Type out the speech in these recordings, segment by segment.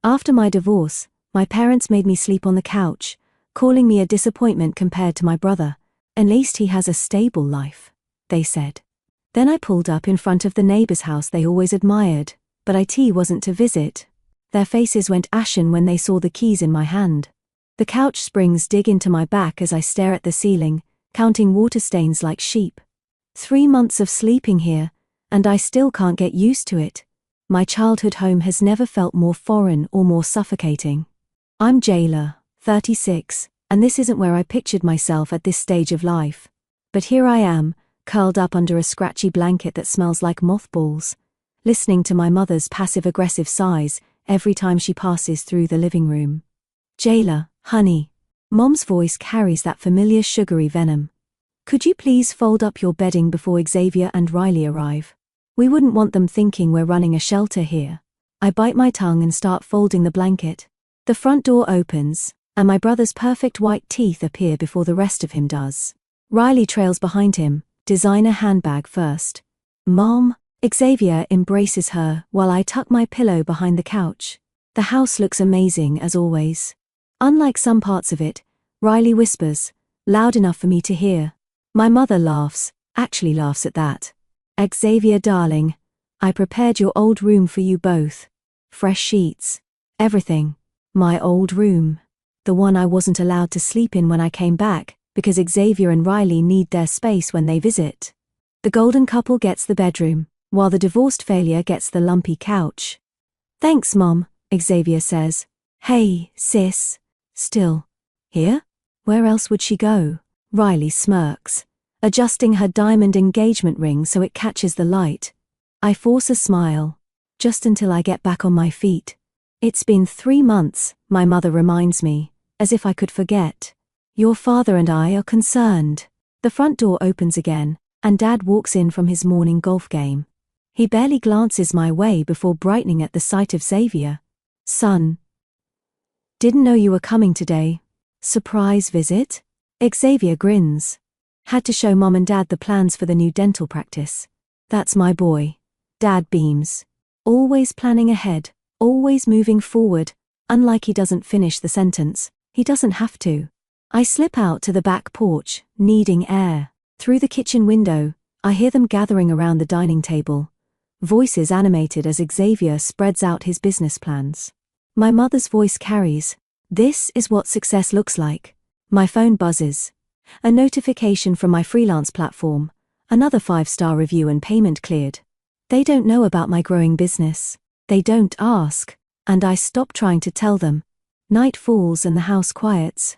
After my divorce, my parents made me sleep on the couch, calling me a disappointment compared to my brother. At least he has a stable life, they said. Then I pulled up in front of the neighbor's house they always admired, but it wasn't to visit. Their faces went ashen when they saw the keys in my hand. The couch springs dig into my back as I stare at the ceiling, counting water stains like sheep. 3 months of sleeping here, and I still can't get used to it. My childhood home has never felt more foreign or more suffocating. I'm Jayla, 36, and this isn't where I pictured myself at this stage of life. But here I am, curled up under a scratchy blanket that smells like mothballs, listening to my mother's passive-aggressive sighs every time she passes through the living room. Jayla, honey. Mom's voice carries that familiar sugary venom. Could you please fold up your bedding before Xavier and Riley arrive? We wouldn't want them thinking we're running a shelter here. I bite my tongue and start folding the blanket. The front door opens, and my brother's perfect white teeth appear before the rest of him does. Riley trails behind him, designer handbag first. Mom, Xavier embraces her while I tuck my pillow behind the couch. The house looks amazing as always. Unlike some parts of it, Riley whispers, loud enough for me to hear. My mother laughs, actually laughs at that. Xavier darling, I prepared your old room for you both. Fresh sheets. Everything. My old room. The one I wasn't allowed to sleep in when I came back, because Xavier and Riley need their space when they visit. The golden couple gets the bedroom, while the divorced failure gets the lumpy couch. Thanks, Mom, Xavier says. Hey, sis. Still. Here? Where else would she go? Riley smirks, adjusting her diamond engagement ring so it catches the light. I force a smile, just until I get back on my feet. It's been 3 months, my mother reminds me, as if I could forget. Your father and I are concerned. The front door opens again, and Dad walks in from his morning golf game. He barely glances my way before brightening at the sight of Xavier. Son. Didn't know you were coming today. Surprise visit? Xavier grins. Had to show Mom and Dad the plans for the new dental practice. That's my boy. Dad beams. Always planning ahead, always moving forward. Unlike he doesn't finish the sentence, he doesn't have to. I slip out to the back porch, needing air. Through the kitchen window, I hear them gathering around the dining table. Voices animated as Xavier spreads out his business plans. My mother's voice carries, "This is what success looks like." My phone buzzes. A notification from my freelance platform. Another 5-star review and payment cleared. They don't know about my growing business. They don't ask. And I stop trying to tell them. Night falls and the house quiets.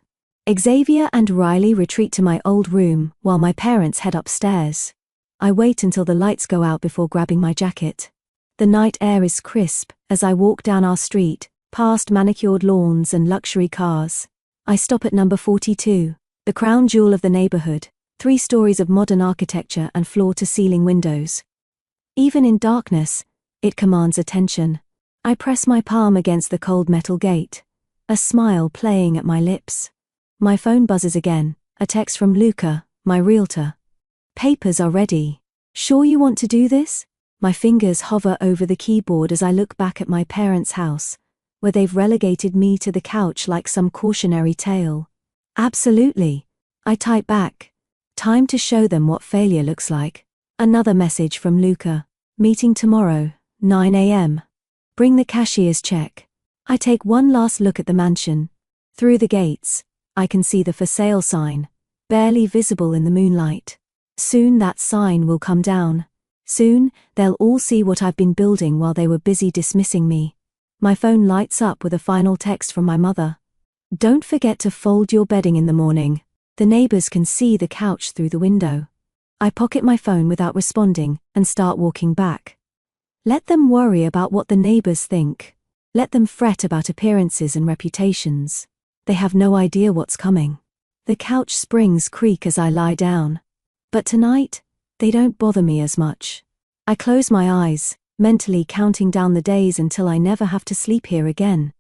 Xavier and Riley retreat to my old room while my parents head upstairs. I wait until the lights go out before grabbing my jacket. The night air is crisp as I walk down our street, past manicured lawns and luxury cars. I stop at number 42, the crown jewel of the neighborhood, 3 stories of modern architecture and floor-to-ceiling windows. Even in darkness, it commands attention. I press my palm against the cold metal gate, a smile playing at my lips. My phone buzzes again, a text from Luca, my realtor. Papers are ready. Sure you want to do this? My fingers hover over the keyboard as I look back at my parents' house, where they've relegated me to the couch like some cautionary tale. Absolutely. I type back. Time to show them what failure looks like. Another message from Luca. Meeting tomorrow, 9 a.m. Bring the cashier's check. I take one last look at the mansion. Through the gates, I can see the for sale sign, barely visible in the moonlight. Soon that sign will come down. Soon, they'll all see what I've been building while they were busy dismissing me. My phone lights up with a final text from my mother. Don't forget to fold your bedding in the morning. The neighbors can see the couch through the window. I pocket my phone without responding and start walking back. Let them worry about what the neighbors think. Let them fret about appearances and reputations. They have no idea what's coming. The couch springs creak as I lie down. But tonight, they don't bother me as much. I close my eyes, mentally counting down the days until I never have to sleep here again.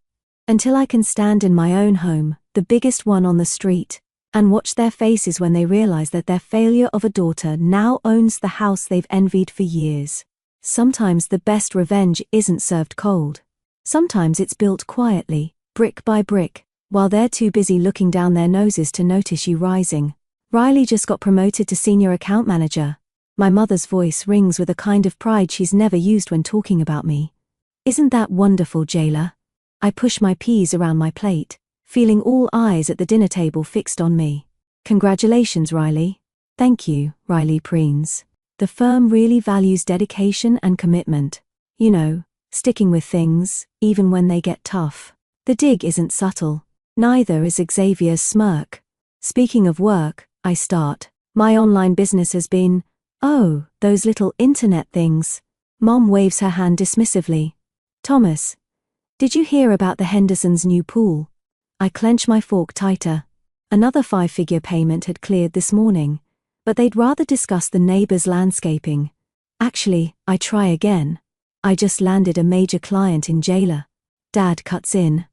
Until I can stand in my own home, the biggest one on the street, and watch their faces when they realize that their failure of a daughter now owns the house they've envied for years. Sometimes the best revenge isn't served cold. Sometimes it's built quietly, brick by brick, while they're too busy looking down their noses to notice you rising. Riley just got promoted to senior account manager. My mother's voice rings with a kind of pride she's never used when talking about me. Isn't that wonderful, Jayla? I push my peas around my plate, feeling all eyes at the dinner table fixed on me. Congratulations, Riley. Thank you, Riley preens. The firm really values dedication and commitment. You know, sticking with things, even when they get tough. The dig isn't subtle. Neither is Xavier's smirk. Speaking of work, I start. My online business has been, oh, those little internet things. Mom waves her hand dismissively. Thomas, did you hear about the Hendersons' new pool? I clench my fork tighter. Another 5-figure payment had cleared this morning, but they'd rather discuss the neighbor's landscaping. Actually, I try again. I just landed a major client in Jayla. Dad cuts in.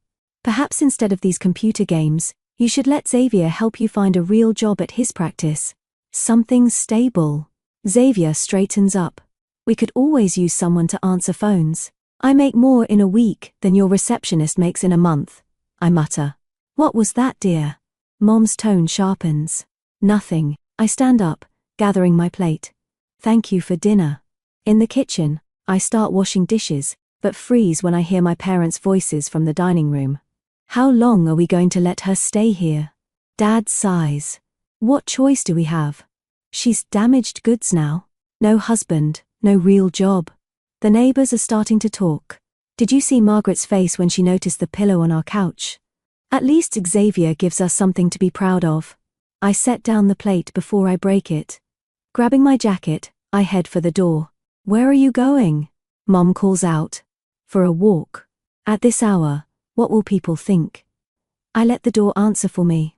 Perhaps instead of these computer games, you should let Xavier help you find a real job at his practice. Something stable. Xavier straightens up. We could always use someone to answer phones. I make more in a week than your receptionist makes in a month. I mutter. What was that, dear? Mom's tone sharpens. Nothing. I stand up, gathering my plate. Thank you for dinner. In the kitchen, I start washing dishes, but freeze when I hear my parents' voices from the dining room. How long are we going to let her stay here? Dad sighs. What choice do we have? She's damaged goods now. No husband, no real job. The neighbors are starting to talk. Did you see Margaret's face when she noticed the pillow on our couch? At least Xavier gives us something to be proud of. I set down the plate before I break it. Grabbing my jacket, I head for the door. Where are you going? Mom calls out. For a walk. At this hour, what will people think? I let the door answer for me.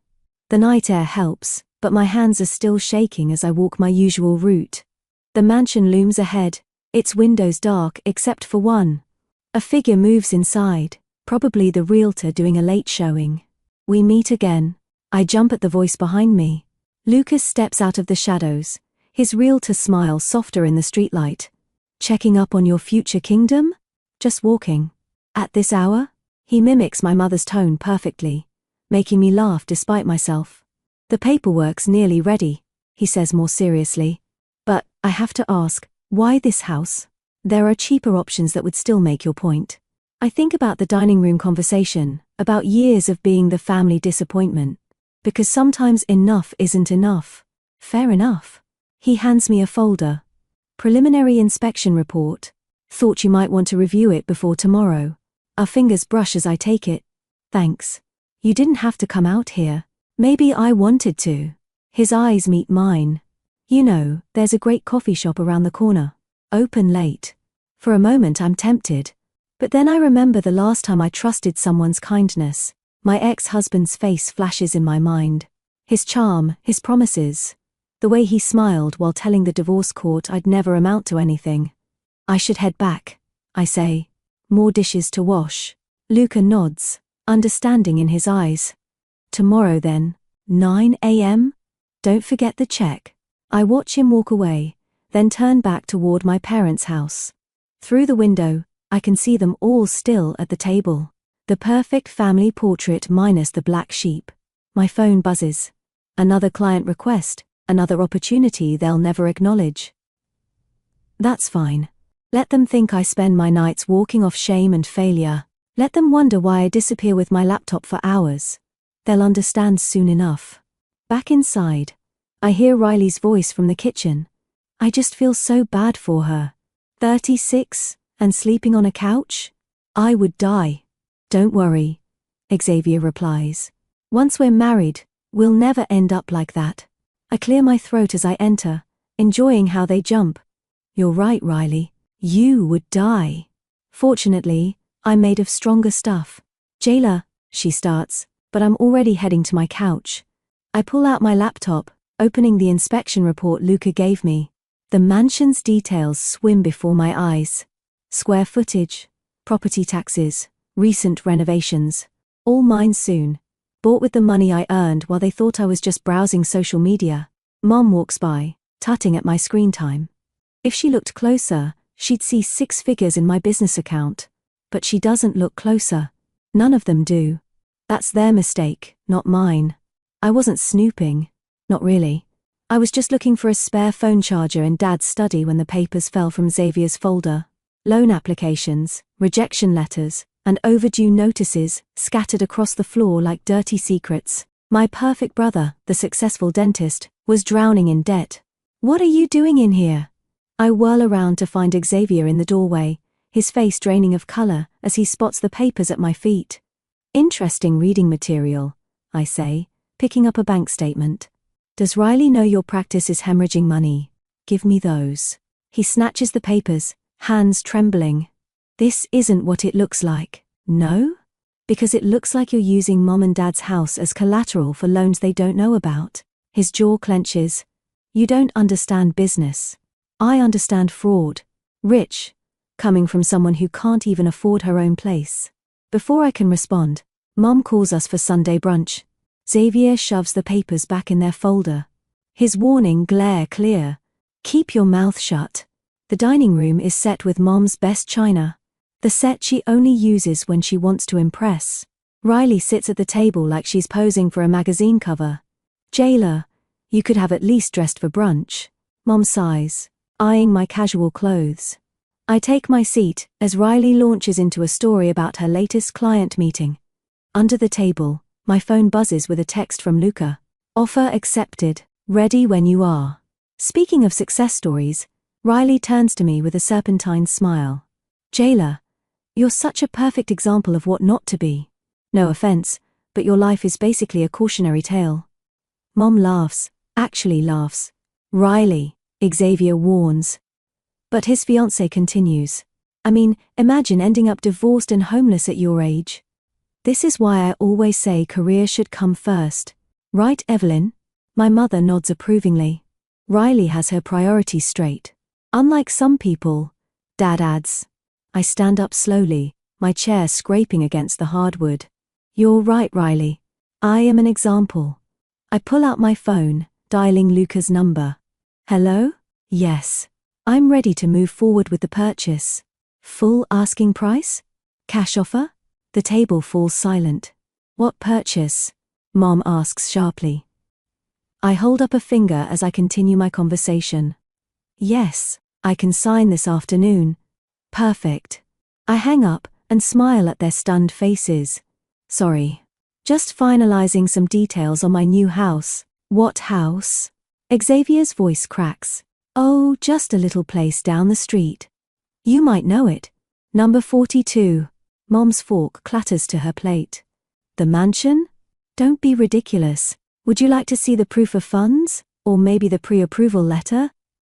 The night air helps, but my hands are still shaking as I walk my usual route. The mansion looms ahead, its windows dark except for one. A figure moves inside, probably the realtor doing a late showing. We meet again. I jump at the voice behind me. Lucas steps out of the shadows, his realtor smile softer in the streetlight. Checking up on your future kingdom? Just walking. At this hour? He mimics my mother's tone perfectly, making me laugh despite myself. The paperwork's nearly ready, he says more seriously. But, I have to ask, why this house? There are cheaper options that would still make your point. I think about the dining room conversation, about years of being the family disappointment. Because sometimes enough isn't enough. Fair enough. He hands me a folder. Preliminary inspection report. Thought you might want to review it before tomorrow. Our fingers brush as I take it. Thanks. You didn't have to come out here. Maybe I wanted to. His eyes meet mine. You know, there's a great coffee shop around the corner. Open late. For a moment I'm tempted. But then I remember the last time I trusted someone's kindness. My ex-husband's face flashes in my mind. His charm, his promises. The way he smiled while telling the divorce court I'd never amount to anything. I should head back, I say. More dishes to wash. Luca nods, understanding in his eyes. Tomorrow then, 9 a.m.? Don't forget the check. I watch him walk away, then turn back toward my parents' house. Through the window, I can see them all still at the table. The perfect family portrait minus the black sheep. My phone buzzes. Another client request, another opportunity they'll never acknowledge. That's fine. Let them think I spend my nights walking off shame and failure. Let them wonder why I disappear with my laptop for hours. They'll understand soon enough. Back inside, I hear Riley's voice from the kitchen. I just feel so bad for her. 36, and sleeping on a couch? I would die. Don't worry, Xavier replies. Once we're married, we'll never end up like that. I clear my throat as I enter, enjoying how they jump. You're right, Riley. You would die. Fortunately, I'm made of stronger stuff. Jayla, she starts, but I'm already heading to my couch. I pull out my laptop, opening the inspection report Luca gave me. The mansion's details swim before my eyes. Square footage, property taxes, recent renovations. All mine soon. Bought with the money I earned while they thought I was just browsing social media. Mom walks by, tutting at my screen time. If she looked closer, she'd see 6 figures in my business account. But she doesn't look closer. None of them do. That's their mistake, not mine. I wasn't snooping. Not really. I was just looking for a spare phone charger in Dad's study when the papers fell from Xavier's folder. Loan applications, rejection letters, and overdue notices scattered across the floor like dirty secrets. My perfect brother, the successful dentist, was drowning in debt. "What are you doing in here?" I whirl around to find Xavier in the doorway, his face draining of color as he spots the papers at my feet. "Interesting reading material," I say, picking up a bank statement. "Does Riley know your practice is hemorrhaging money? Give me those." He snatches the papers, hands trembling. "This isn't what it looks like." "No? Because it looks like you're using Mom and Dad's house as collateral for loans they don't know about." His jaw clenches. "You don't understand business. I understand fraud. Rich, coming from someone who can't even afford her own place." Before I can respond, Mom calls us for Sunday brunch. Xavier shoves the papers back in their folder. His warning glare clear. "Keep your mouth shut." The dining room is set with Mom's best china. The set she only uses when she wants to impress. Riley sits at the table like she's posing for a magazine cover. "Jailer, you could have at least dressed for brunch." Mom sighs, eyeing my casual clothes. I take my seat as Riley launches into a story about her latest client meeting. Under the table, my phone buzzes with a text from Luca. "Offer accepted. Ready when you are." Speaking of success stories, Riley turns to me with a serpentine smile. "Jailer, you're such a perfect example of what not to be. No offense, but your life is basically a cautionary tale." Mom laughs, actually laughs. "Riley," Xavier warns. But his fiancée continues. "I mean, imagine ending up divorced and homeless at your age." This is why I always say career should come first. Right, Evelyn? My mother nods approvingly. Riley has her priorities straight. "Unlike some people," Dad adds. I stand up slowly, my chair scraping against the hardwood. "You're right, Riley. I am an example." I pull out my phone, dialing Luca's number. "Hello? Yes. I'm ready to move forward with the purchase." "Full asking price? Cash offer?" The table falls silent. "What purchase?" Mom asks sharply. I hold up a finger as I continue my conversation. "Yes, I can sign this afternoon." "Perfect." I hang up and smile at their stunned faces. "Sorry. Just finalizing some details on my new house." "What house?" Xavier's voice cracks. "Oh, just a little place down the street. You might know it. Number 42. Mom's fork clatters to her plate. "The mansion? Don't be ridiculous. Would you like to see the proof of funds? Or maybe the pre-approval letter?"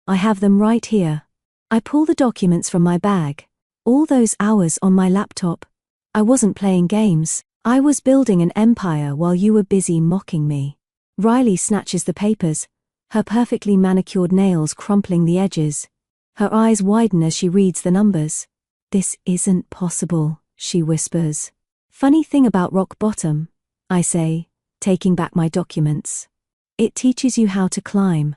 "I have them right here." I pull the documents from my bag. All those hours on my laptop. I wasn't playing games. I was building an empire while you were busy mocking me. Riley snatches the papers, her perfectly manicured nails crumpling the edges. Her eyes widen as she reads the numbers. "This isn't possible," she whispers. "Funny thing about rock bottom," I say, taking back my documents. "It teaches you how to climb."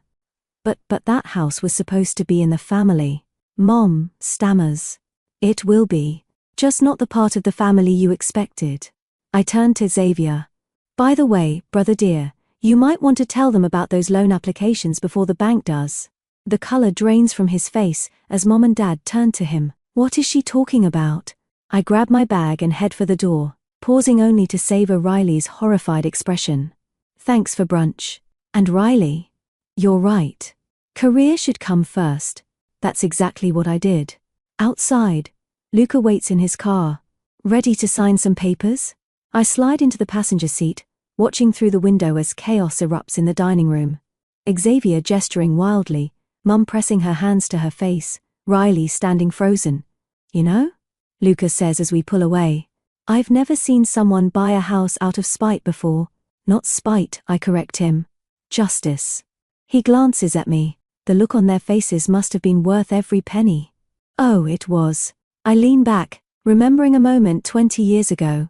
But that house was supposed to be in the family." Mom stammers. "It will be. Just not the part of the family you expected." I turn to Xavier. "By the way, brother dear, you might want to tell them about those loan applications before the bank does." The color drains from his face as Mom and Dad turn to him. What is she talking about? I grab my bag and head for the door, pausing only to savor Riley's horrified expression. "Thanks for brunch." "And Riley, you're right. Career should come first." That's exactly what I did. Outside, Luca waits in his car, ready to sign some papers. I slide into the passenger seat, watching through the window as chaos erupts in the dining room. Xavier gesturing wildly, Mum pressing her hands to her face, Riley standing frozen. "You know?" Luca says as we pull away. "I've never seen someone buy a house out of spite before." "Not spite," I correct him. "Justice." He glances at me. The look on their faces must have been worth every penny. Oh, it was. I lean back, remembering a moment 20 years ago.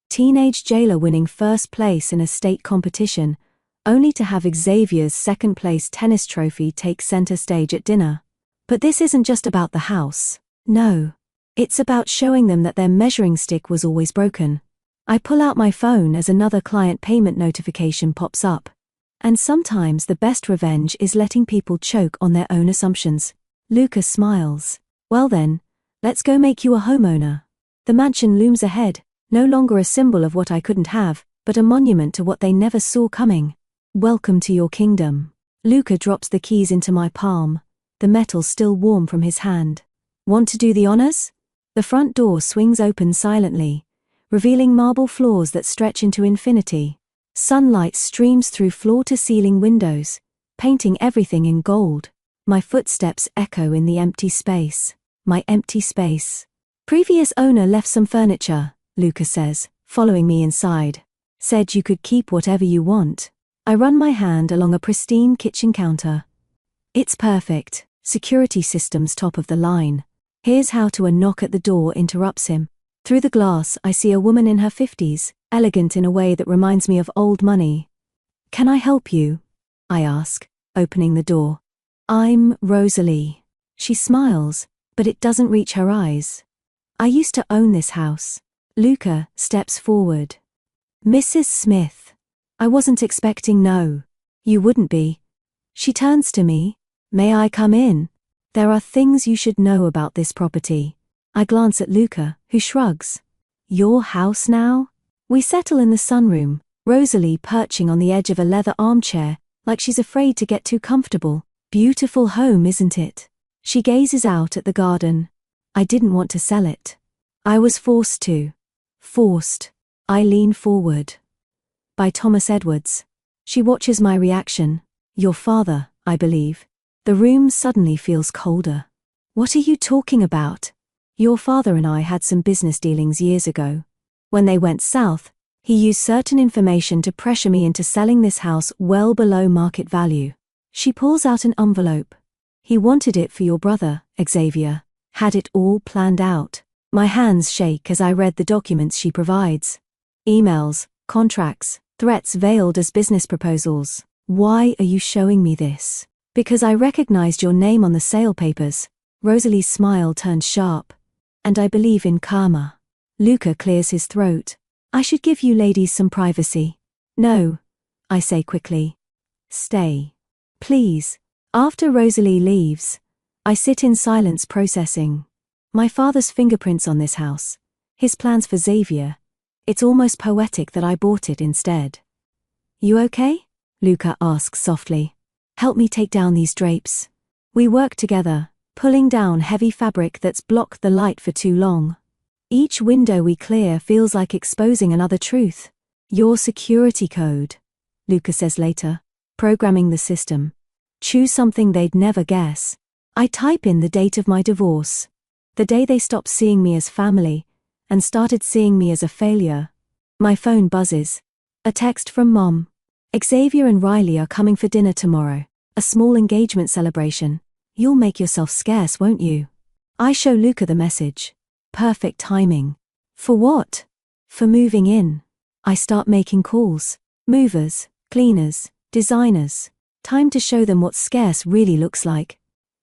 Teenage jailer winning first place in a state competition, only to have Xavier's second-place tennis trophy take center stage at dinner. But this isn't just about the house. No. It's about showing them that their measuring stick was always broken. I pull out my phone as another client payment notification pops up. And sometimes the best revenge is letting people choke on their own assumptions. Luca smiles. Well then, let's go make you a homeowner. The mansion looms ahead, no longer a symbol of what I couldn't have, but a monument to what they never saw coming. Welcome to your kingdom. Luca drops the keys into my palm, the metal still warm from his hand. Want to do the honors? The front door swings open silently, revealing marble floors that stretch into infinity. Sunlight streams through floor-to-ceiling windows, painting everything in gold. My footsteps echo in the empty space. My empty space. Previous owner left some furniture, Luca says, following me inside. Said you could keep whatever you want. I run my hand along a pristine kitchen counter. It's perfect. Security systems top of the line. Here's how to. A knock at the door interrupts him. Through the glass I see a woman in her 50s, elegant in a way that reminds me of old money. Can I help you? I ask, opening the door. I'm Rosalie. She smiles, but it doesn't reach her eyes. I used to own this house. Luca steps forward. Mrs. Smith. I wasn't expecting no. You wouldn't be. She turns to me. May I come in? There are things you should know about this property. I glance at Luca, who shrugs. Your house now? We settle in the sunroom, Rosalie perching on the edge of a leather armchair, like she's afraid to get too comfortable. Beautiful home, isn't it? She gazes out at the garden. I didn't want to sell it. I was forced to. Forced. I lean forward. By Thomas Edwards. She watches my reaction. Your father, I believe. The room suddenly feels colder. What are you talking about? Your father and I had some business dealings years ago. When they went south, he used certain information to pressure me into selling this house well below market value. She pulls out an envelope. He wanted it for your brother, Xavier. Had it all planned out. My hands shake as I read the documents she provides. Emails, contracts, threats veiled as business proposals. Why are you showing me this? Because I recognized your name on the sale papers. Rosalie's smile turned sharp. And I believe in karma. Luca clears his throat. I should give you ladies some privacy. No, I say quickly. Stay. Please. After Rosalie leaves, I sit in silence processing. My father's fingerprints on this house. His plans for Xavier. It's almost poetic that I bought it instead. You okay? Luca asks softly. Help me take down these drapes. We work together, pulling down heavy fabric that's blocked the light for too long. Each window we clear feels like exposing another truth. Your security code, Luca says later, programming the system. Choose something they'd never guess. I type in the date of my divorce. The day they stopped seeing me as family and started seeing me as a failure. My phone buzzes. A text from Mom. Xavier and Riley are coming for dinner tomorrow. A small engagement celebration. You'll make yourself scarce, won't you? I show Luca the message. Perfect timing. For what? For moving in. I start making calls. Movers, cleaners, designers. Time to show them what scarce really looks like.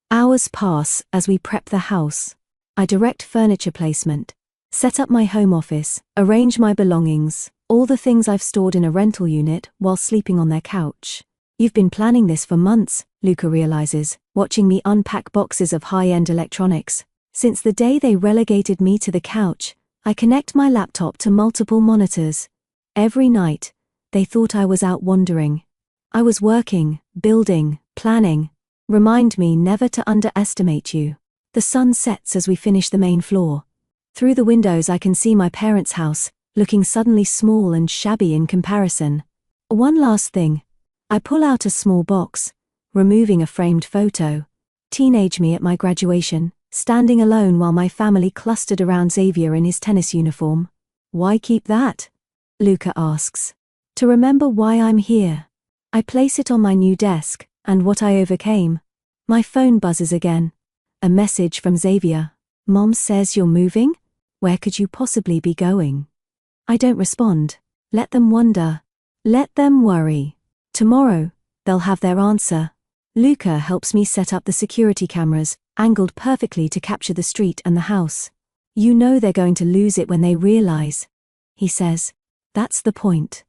Hours pass as we prep the house. I direct furniture placement. Set up my home office. Arrange my belongings. All the things I've stored in a rental unit while sleeping on their couch. You've been planning this for months, Luca realizes, watching me unpack boxes of high-end electronics. Since the day they relegated me to the couch, I connect my laptop to multiple monitors. Every night, they thought I was out wandering. I was working, building, planning. Remind me never to underestimate you. The sun sets as we finish the main floor. Through the windows I can see my parents' house, looking suddenly small and shabby in comparison. One last thing. I pull out a small box, removing a framed photo. Teenage me at my graduation, standing alone while my family clustered around Xavier in his tennis uniform. Why keep that? Luca asks. To remember why I'm here. I place it on my new desk, and what I overcame. My phone buzzes again. A message from Xavier. Mom says you're moving? Where could you possibly be going? I don't respond. Let them wonder. Let them worry. Tomorrow, they'll have their answer. Luca helps me set up the security cameras, angled perfectly to capture the street and the house. You know they're going to lose it when they realize, he says. That's the point.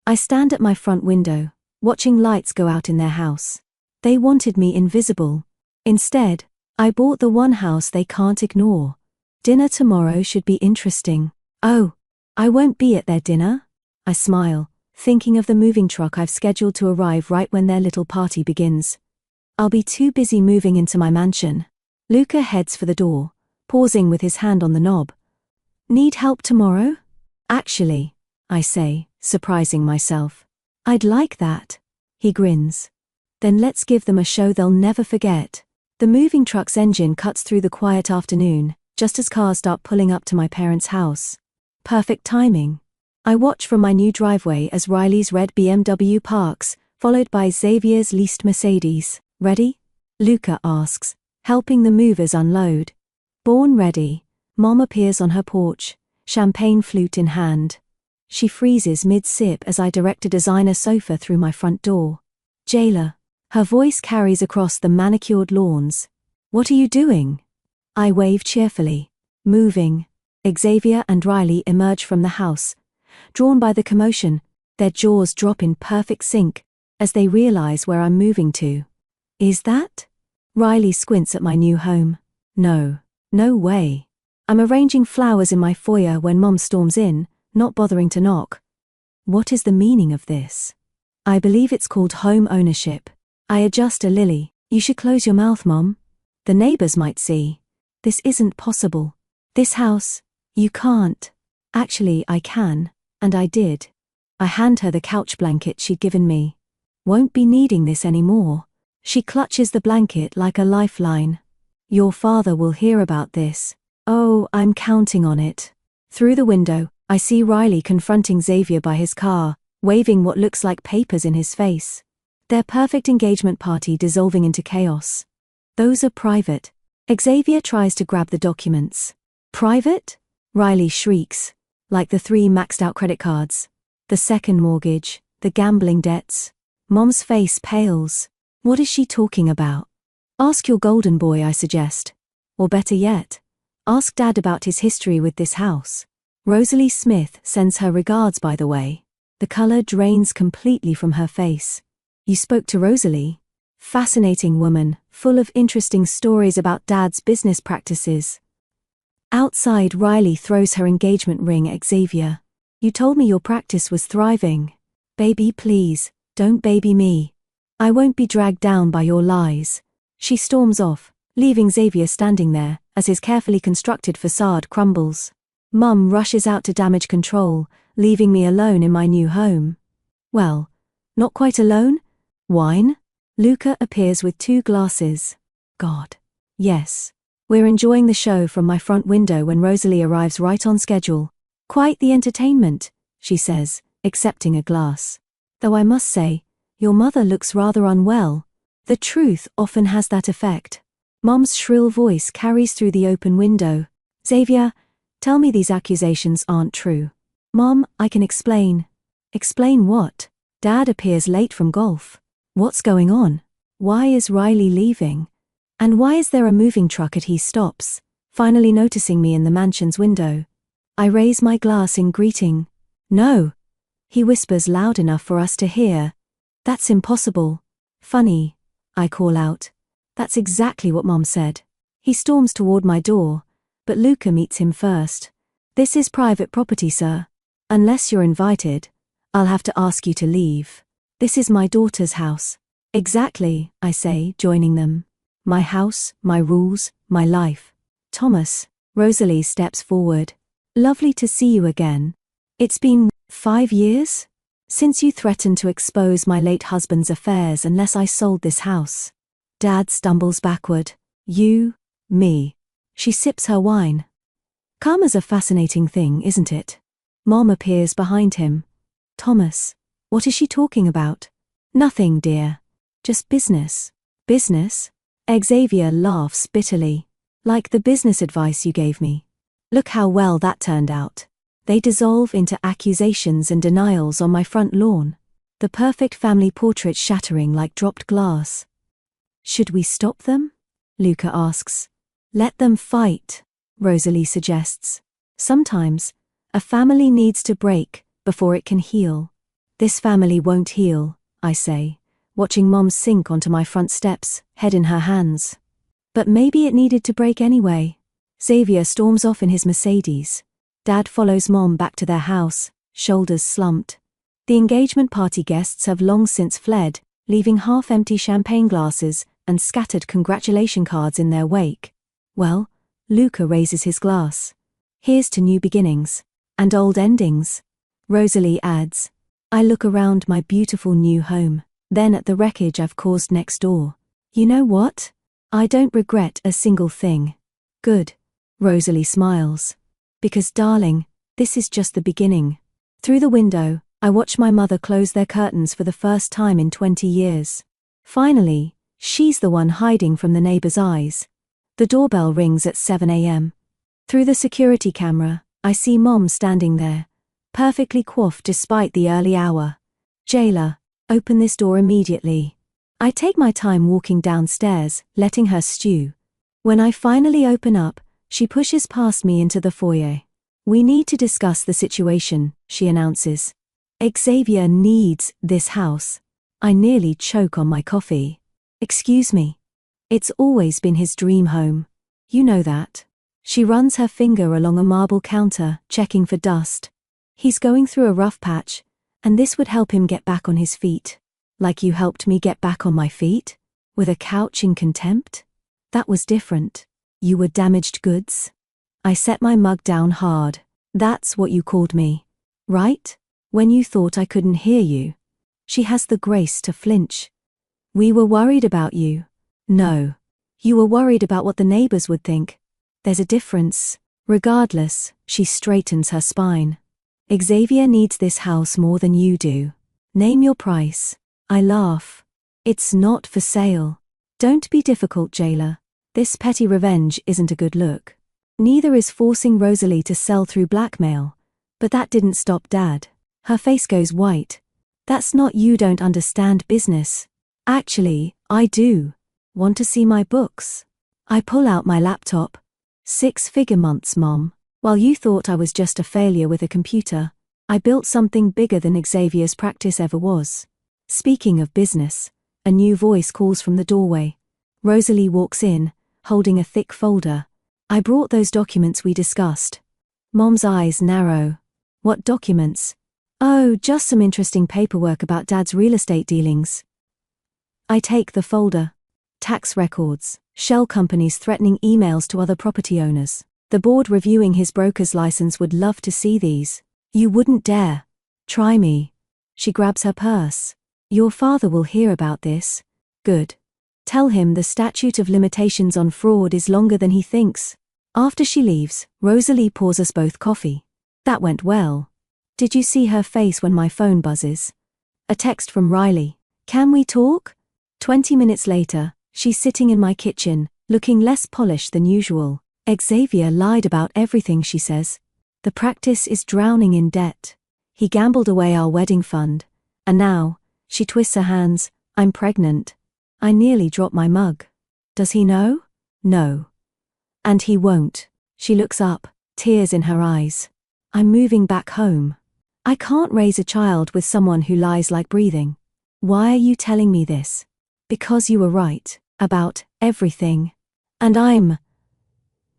I stand at my front window, watching lights go out in their house. They wanted me invisible. Instead, I bought the one house they can't ignore. Dinner tomorrow should be interesting. Oh, I won't be at their dinner? I smile, thinking of the moving truck I've scheduled to arrive right when their little party begins. I'll be too busy moving into my mansion. Luca heads for the door, pausing with his hand on the knob. Need help tomorrow? Actually, I say, surprising myself. I'd like that. He grins. Then let's give them a show they'll never forget. The moving truck's engine cuts through the quiet afternoon, just as cars start pulling up to my parents' house. Perfect timing. I watch from my new driveway as Riley's red BMW parks, followed by Xavier's leased Mercedes. Ready? Luca asks, helping the movers unload. Born ready, Mom appears on her porch, champagne flute in hand. She freezes mid-sip as I direct a designer sofa through my front door. Jailer. Her voice carries across the manicured lawns. What are you doing? I wave cheerfully. Moving. Xavier and Riley emerge from the house, drawn by the commotion, their jaws drop in perfect sync as they realize where I'm moving to. Is that? Riley squints at my new home. No way. I'm arranging flowers in my foyer when Mom storms in, not bothering to knock. What is the meaning of this? I believe it's called home ownership. I adjust a lily. You should close your mouth, Mom. The neighbors might see. This isn't possible. This house, you can't. Actually, I can, and I did. I hand her the couch blanket she'd given me. Won't be needing this anymore. She clutches the blanket like a lifeline. Your father will hear about this. Oh, I'm counting on it. Through the window, I see Riley confronting Xavier by his car, waving what looks like papers in his face. Their perfect engagement party dissolving into chaos. Those are private. Xavier tries to grab the documents. Private? Riley shrieks. Like the 3 maxed out credit cards. The second mortgage, the gambling debts. Mom's face pales. What is she talking about? Ask your golden boy, I suggest. Or better yet, ask Dad about his history with this house. Rosalie Smith sends her regards, by the way. The color drains completely from her face. You spoke to Rosalie? Fascinating woman, full of interesting stories about Dad's business practices. Outside, Riley throws her engagement ring at Xavier. You told me your practice was thriving. Baby, please, don't baby me. I won't be dragged down by your lies. She storms off, leaving Xavier standing there as his carefully constructed facade crumbles. Mum rushes out to damage control, leaving me alone in my new home. Well, not quite alone. Wine? Luca appears with 2 glasses. God. Yes. We're enjoying the show from my front window when Rosalie arrives right on schedule. Quite the entertainment, she says, accepting a glass. Though I must say, your mother looks rather unwell. The truth often has that effect. Mom's shrill voice carries through the open window. Xavier, tell me these accusations aren't true. Mom, I can explain. Explain what? Dad appears late from golf. What's going on? Why is Riley leaving? And why is there a moving truck at he stops, finally noticing me in the mansion's window? I raise my glass in greeting. No. He whispers loud enough for us to hear. That's impossible. Funny. I call out. That's exactly what Mom said. He storms toward my door, but Luca meets him first. This is private property, sir. Unless you're invited, I'll have to ask you to leave. This is my daughter's house. Exactly, I say, joining them. My house, my rules, my life. Thomas. Rosalie steps forward. Lovely to see you again. It's been 5 years? Since you threatened to expose my late husband's affairs unless I sold this house. Dad stumbles backward. You, me. She sips her wine. Karma's a fascinating thing, isn't it? Mom appears behind him. Thomas, what is she talking about? Nothing, dear. Just business. Business? Xavier laughs bitterly. Like the business advice you gave me. Look how well that turned out. They dissolve into accusations and denials on my front lawn. The perfect family portrait shattering like dropped glass. Should we stop them? Luca asks. Let them fight. Rosalie suggests. Sometimes, a family needs to break before it can heal. This family won't heal, I say, watching Mom sink onto my front steps, head in her hands. But maybe it needed to break anyway. Xavier storms off in his Mercedes. Dad follows Mom back to their house, shoulders slumped. The engagement party guests have long since fled, leaving half-empty champagne glasses and scattered congratulation cards in their wake. Well, Luca raises his glass. Here's to new beginnings. And old endings. Rosalie adds. I look around my beautiful new home, then at the wreckage I've caused next door. You know what? I don't regret a single thing. Good. Rosalie smiles. Because darling, this is just the beginning. Through the window, I watch my mother close their curtains for the first time in 20 years. Finally, she's the one hiding from the neighbor's eyes. The doorbell rings at 7 a.m. Through the security camera, I see Mom standing there, perfectly coiffed despite the early hour. Jailer, open this door immediately. I take my time walking downstairs, letting her stew. When I finally open up, she pushes past me into the foyer. We need to discuss the situation, she announces. Xavier needs this house. I nearly choke on my coffee. Excuse me. It's always been his dream home. You know that. She runs her finger along a marble counter, checking for dust. He's going through a rough patch, and this would help him get back on his feet. Like you helped me get back on my feet? With a couch in contempt? That was different. You were damaged goods? I set my mug down hard. That's what you called me. Right? When you thought I couldn't hear you. She has the grace to flinch. We were worried about you. No. You were worried about what the neighbors would think. There's a difference. Regardless, she straightens her spine. Xavier needs this house more than you do. Name your price. I laugh. It's not for sale. Don't be difficult, jailer. This petty revenge isn't a good look. Neither is forcing Rosalie to sell through blackmail. But that didn't stop Dad. Her face goes white. That's not you don't understand business. Actually, I do. Want to see my books? I pull out my laptop. 6-figure months, Mom. While you thought I was just a failure with a computer, I built something bigger than Xavier's practice ever was. Speaking of business, a new voice calls from the doorway. Rosalie walks in, holding a thick folder. I brought those documents we discussed. Mom's eyes narrow. What documents? Oh, just some interesting paperwork about Dad's real estate dealings. I take the folder. Tax records, shell companies threatening emails to other property owners. The board reviewing his broker's license would love to see these. You wouldn't dare. Try me. She grabs her purse. Your father will hear about this. Good. Tell him the statute of limitations on fraud is longer than he thinks. After she leaves, Rosalie pours us both coffee. That went well. Did you see her face when my phone buzzes? A text from Riley. Can we talk? 20 minutes later, she's sitting in my kitchen, looking less polished than usual. Xavier lied about everything, she says. The practice is drowning in debt. He gambled away our wedding fund. And now, she twists her hands, I'm pregnant. I nearly drop my mug. Does he know? No. And he won't. She looks up, tears in her eyes. I'm moving back home. I can't raise a child with someone who lies like breathing. Why are you telling me this? Because you were right, about everything. And I'm...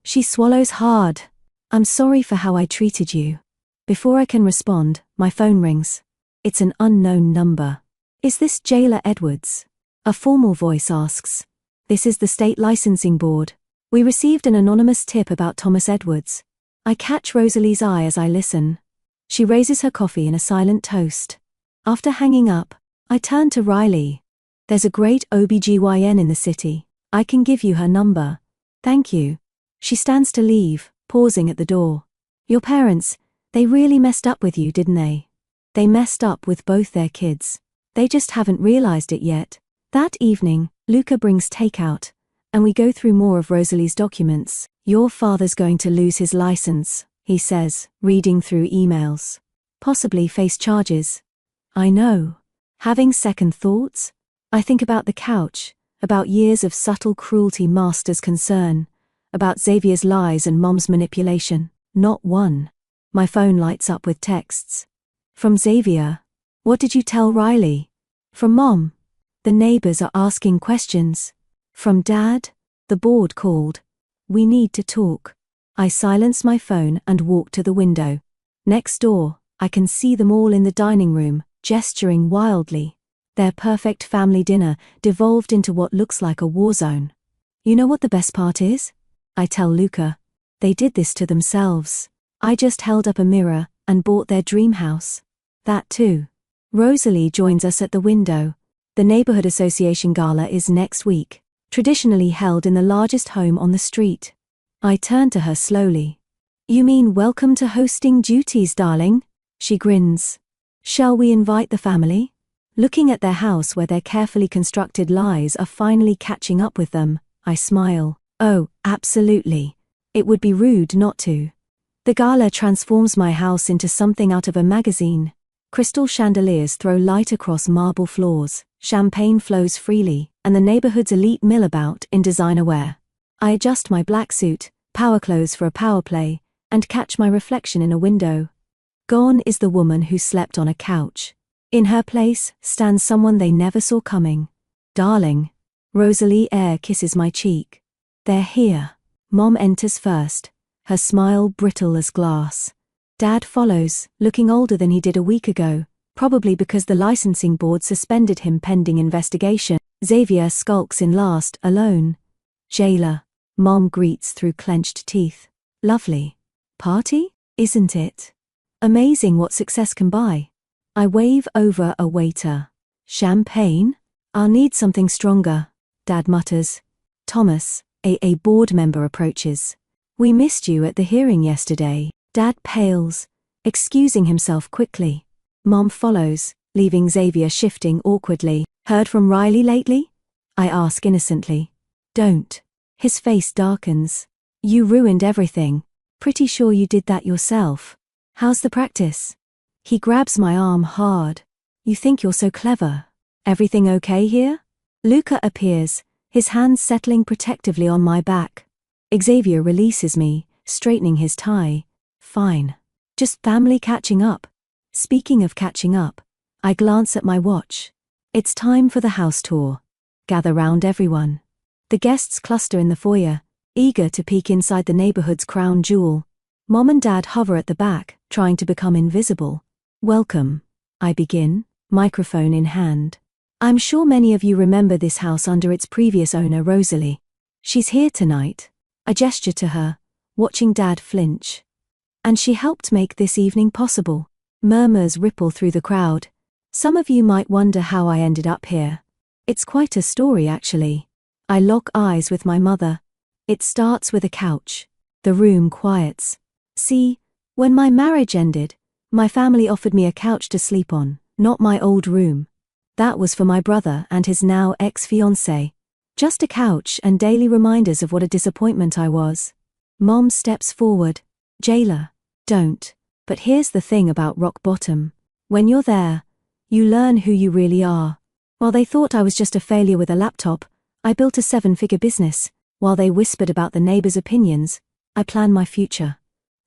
She swallows hard. I'm sorry for how I treated you. Before I can respond, my phone rings. It's an unknown number. Is this Jailer Edwards? A formal voice asks. This is the State Licensing Board. We received an anonymous tip about Thomas Edwards. I catch Rosalie's eye as I listen. She raises her coffee in a silent toast. After hanging up, I turn to Riley. There's a great OBGYN in the city. I can give you her number. Thank you. She stands to leave, pausing at the door. Your parents, they really messed up with you, didn't they? They messed up with both their kids. They just haven't realized it yet. That evening, Luca brings takeout, and we go through more of Rosalie's documents. Your father's going to lose his license, he says, reading through emails. Possibly face charges. I know. Having second thoughts? I think about the couch, about years of subtle cruelty masked as concern, about Xavier's lies and Mom's manipulation. Not one. My phone lights up with texts. From Xavier. What did you tell Riley? From Mom. The neighbors are asking questions. From Dad. The board called. We need to talk. I silenced my phone and walked to the window. Next door, I can see them all in the dining room, gesturing wildly. Their perfect family dinner devolved into what looks like a war zone. You know what the best part is? I tell Luca. They did this to themselves. I just held up a mirror and bought their dream house. That too. Rosalie joins us at the window. The neighborhood association gala is next week, traditionally held in the largest home on the street. I turn to her slowly. You mean welcome to hosting duties, darling? She grins. Shall we invite the family? Looking at their house where their carefully constructed lies are finally catching up with them, I smile. Oh, absolutely. It would be rude not to. The gala transforms my house into something out of a magazine. Crystal chandeliers throw light across marble floors, champagne flows freely, and the neighborhood's elite mill about in designer wear. I adjust my black suit, power clothes for a power play, and catch my reflection in a window. Gone is the woman who slept on a couch. In her place stands someone they never saw coming. Darling. Rosalie kisses my cheek. They're here. Mom enters first, her smile brittle as glass. Dad follows, looking older than he did a week ago, probably because the licensing board suspended him pending investigation. Xavier skulks in last, alone. Jailer. Mom greets through clenched teeth. Lovely. Party? Isn't it? Amazing what success can buy. I wave over a waiter. Champagne? I'll need something stronger, Dad mutters. Thomas, a board member, approaches. We missed you at the hearing yesterday. Dad pales, excusing himself quickly. Mom follows, leaving Xavier shifting awkwardly. Heard from Riley lately? I ask innocently. Don't. His face darkens. You ruined everything. Pretty sure you did that yourself. How's the practice? He grabs my arm hard. You think you're so clever. Everything okay here? Luca appears, his hands settling protectively on my back. Xavier releases me, straightening his tie. Fine. Just family catching up. Speaking of catching up, I glance at my watch. It's time for the house tour. Gather round everyone. The guests cluster in the foyer, eager to peek inside the neighborhood's crown jewel. Mom and Dad hover at the back, trying to become invisible. Welcome. I begin, microphone in hand. I'm sure many of you remember this house under its previous owner, Rosalie. She's here tonight. I gesture to her, watching Dad flinch. And she helped make this evening possible. Murmurs ripple through the crowd. Some of you might wonder how I ended up here. It's quite a story, actually. I lock eyes with my mother. It starts with a couch. The room quiets. See, when my marriage ended, my family offered me a couch to sleep on, not my old room. That was for my brother and his now ex-fiancé. Just a couch and daily reminders of what a disappointment I was. Mom steps forward. Jailer, don't. But here's the thing about rock bottom. When you're there, you learn who you really are. While they thought I was just a failure with a laptop, I built a 7-figure business. While they whispered about the neighbors' opinions, I planned my future.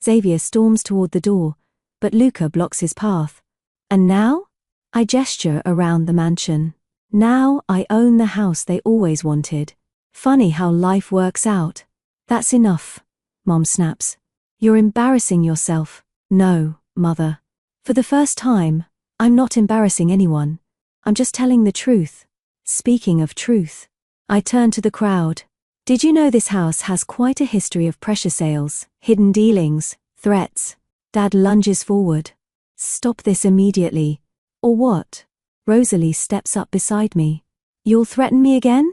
Xavier storms toward the door, but Luca blocks his path. And now? I gesture around the mansion. Now I own the house they always wanted. Funny how life works out. That's enough, Mom snaps. You're embarrassing yourself. No, Mother. For the first time, I'm not embarrassing anyone. I'm just telling the truth. Speaking of truth, I turn to the crowd. Did you know this house has quite a history of pressure sales, hidden dealings, threats? Dad lunges forward. Stop this immediately. Or what? Rosalie steps up beside me. You'll threaten me again?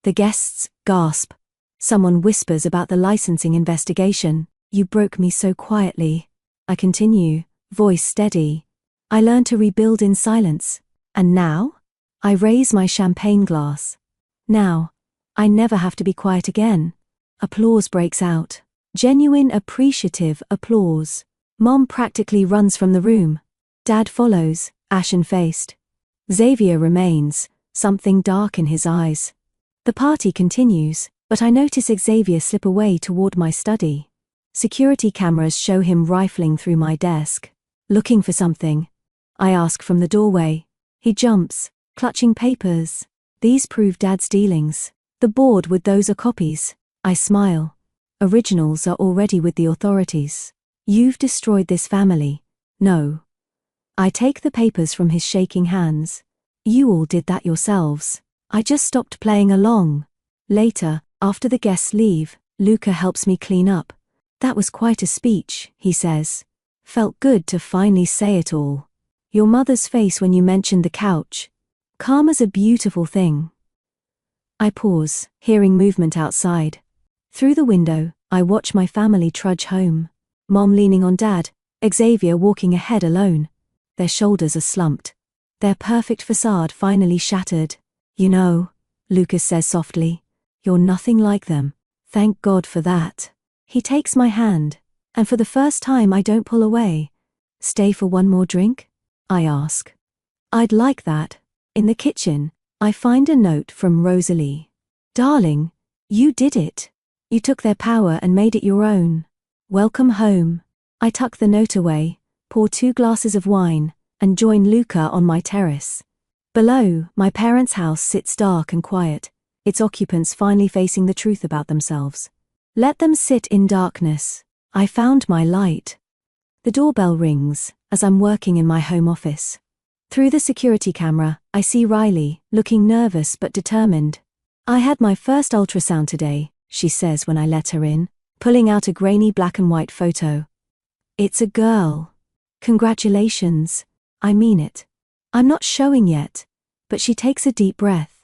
The guests gasp. Someone whispers about the licensing investigation. You broke me so quietly. I continue, voice steady. I learned to rebuild in silence. And now? I raise my champagne glass. Now, I never have to be quiet again. Applause breaks out. Genuine appreciative applause. Mom practically runs from the room. Dad follows, ashen-faced. Xavier remains, something dark in his eyes. The party continues, But I notice Xavier slip away toward my study. Security cameras show him rifling through my desk, looking for something. I ask from the doorway. He jumps, clutching papers. These prove Dad's dealings. The board with those are copies. I smile. Originals are already with the authorities. You've destroyed this family. No. I take the papers from his shaking hands. You all did that yourselves. I just stopped playing along. Later, after the guests leave, Luca helps me clean up. That was quite a speech, he says. Felt good to finally say it all. Your mother's face when you mentioned the couch. Karma's a beautiful thing. I pause, hearing movement outside. Through the window, I watch my family trudge home. Mom leaning on Dad, Xavier walking ahead alone. Their shoulders are slumped. Their perfect facade finally shattered. You know, Lucas says softly, you're nothing like them. Thank God for that. He takes my hand, and for the first time I don't pull away. Stay for one more drink? I ask. I'd like that. In the kitchen, I find a note from Rosalie. Darling, you did it. You took their power and made it your own. Welcome home. I tuck the note away, pour 2 glasses of wine, and join Luca on my terrace. Below, my parents' house sits dark and quiet, its occupants finally facing the truth about themselves. Let them sit in darkness. I found my light. The doorbell rings as I'm working in my home office. Through the security camera, I see Riley, looking nervous but determined. I had my first ultrasound today, she says when I let her in, pulling out a grainy black and white photo. It's a girl. Congratulations. I mean it. I'm not showing yet, but she takes a deep breath.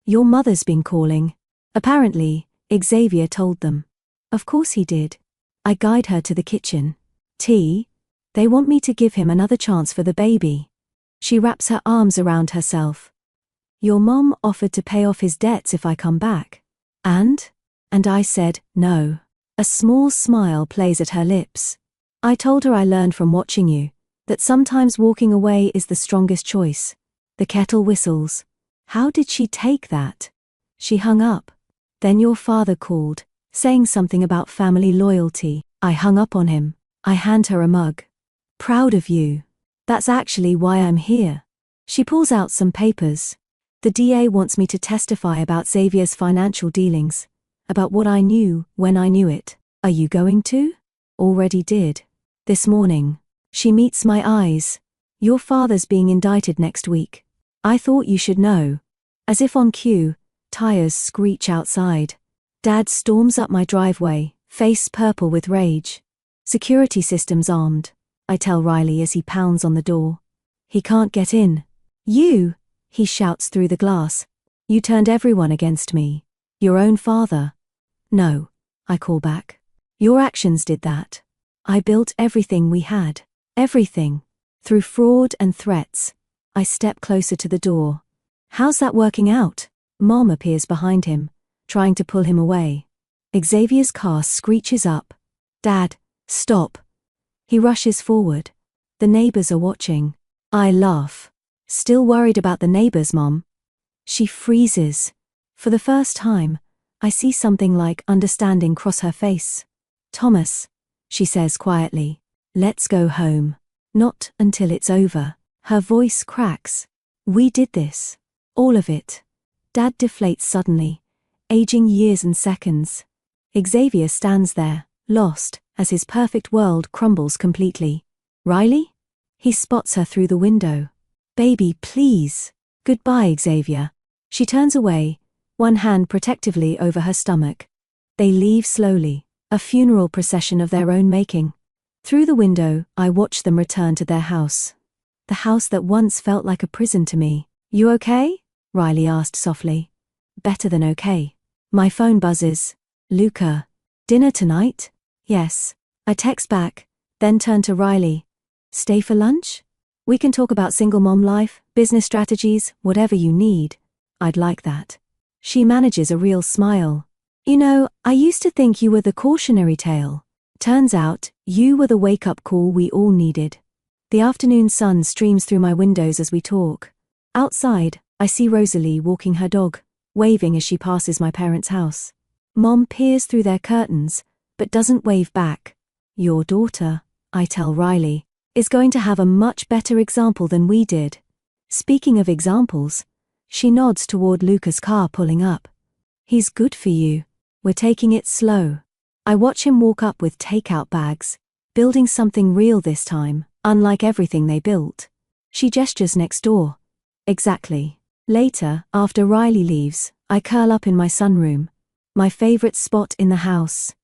Your mother's been calling. Apparently, Xavier told them. Of course he did. I guide her to the kitchen. Tea? They want me to give him another chance for the baby. She wraps her arms around herself. Your mom offered to pay off his debts if I come back. And I said, no. A small smile plays at her lips. I told her I learned from watching you, that sometimes walking away is the strongest choice. The kettle whistles. How did she take that? She hung up. Then your father called, saying something about family loyalty. I hung up on him. I hand her a mug. Proud of you. That's actually why I'm here. She pulls out some papers. The DA wants me to testify about Xavier's financial dealings, about what I knew when I knew it. Are you going to? Already did. This morning. She meets my eyes. Your father's being indicted next week. I thought you should know. As if on cue, tires screech outside. Dad storms up my driveway, face purple with rage. Security systems armed, I tell Riley as he pounds on the door. He can't get in. You, he shouts through the glass. You turned everyone against me. Your own father. No, I call back. Your actions did that. I built everything we had. Everything. Through fraud and threats. I step closer to the door. How's that working out? Mom appears behind him, trying to pull him away. Xavier's car screeches up. Dad, stop. He rushes forward. The neighbors are watching. I laugh. Still worried about the neighbors, Mom? She freezes. For the first time, I see something like understanding cross her face. Thomas, she says quietly, let's go home. Not until it's over. Her voice cracks. We did this. All of it. Dad deflates suddenly, aging years and seconds. Xavier stands there, lost, as his perfect world crumbles completely. Riley? He spots her through the window. Baby, please. Goodbye, Xavier. She turns away, one hand protectively over her stomach. They leave slowly, a funeral procession of their own making. Through the window, I watch them return to their house. The house that once felt like a prison to me. You okay? Riley asked softly. Better than okay. My phone buzzes. Luca. Dinner tonight? Yes. I text back, then turn to Riley. Stay for lunch? We can talk about single mom life, business strategies, whatever you need. I'd like that. She manages a real smile. You know, I used to think you were the cautionary tale. Turns out, you were the wake-up call we all needed. The afternoon sun streams through my windows as we talk. Outside, I see Rosalie walking her dog, waving as she passes my parents' house. Mom peers through their curtains, but doesn't wave back. Your daughter, I tell Riley, is going to have a much better example than we did. Speaking of examples, she nods toward Luca's car pulling up. He's good for you. We're taking it slow. I watch him walk up with takeout bags, building something real this time, unlike everything they built. She gestures next door. Exactly. Later, after Riley leaves, I curl up in my sunroom, my favorite spot in the house.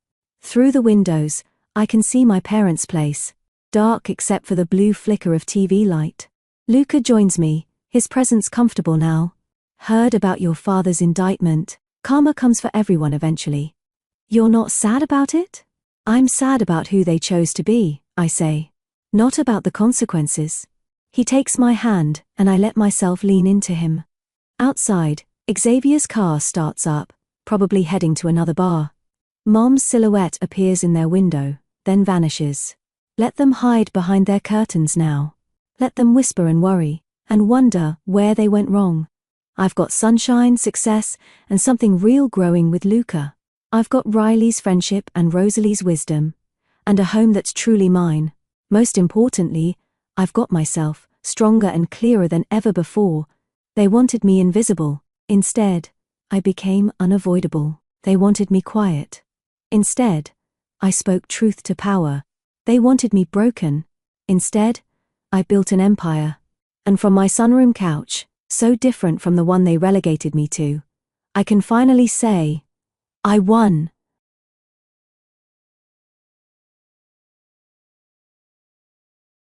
Through the windows, I can see my parents' place, dark except for the blue flicker of TV light. Luca joins me, his presence comfortable now. Heard about your father's indictment. Karma comes for everyone eventually. You're not sad about it? I'm sad about who they chose to be, I say. Not about the consequences. He takes my hand, and I let myself lean into him. Outside, Xavier's car starts up, probably heading to another bar. Mom's silhouette appears in their window, then vanishes. Let them hide behind their curtains now. Let them whisper and worry, and wonder where they went wrong. I've got sunshine, success, and something real growing with Luca. I've got Riley's friendship and Rosalie's wisdom, and a home that's truly mine. Most importantly, I've got myself, stronger and clearer than ever before. They wanted me invisible. Instead, I became unavoidable. They wanted me quiet. Instead, I spoke truth to power. They wanted me broken. Instead, I built an empire. And from my sunroom couch, so different from the one they relegated me to, I can finally say, I won.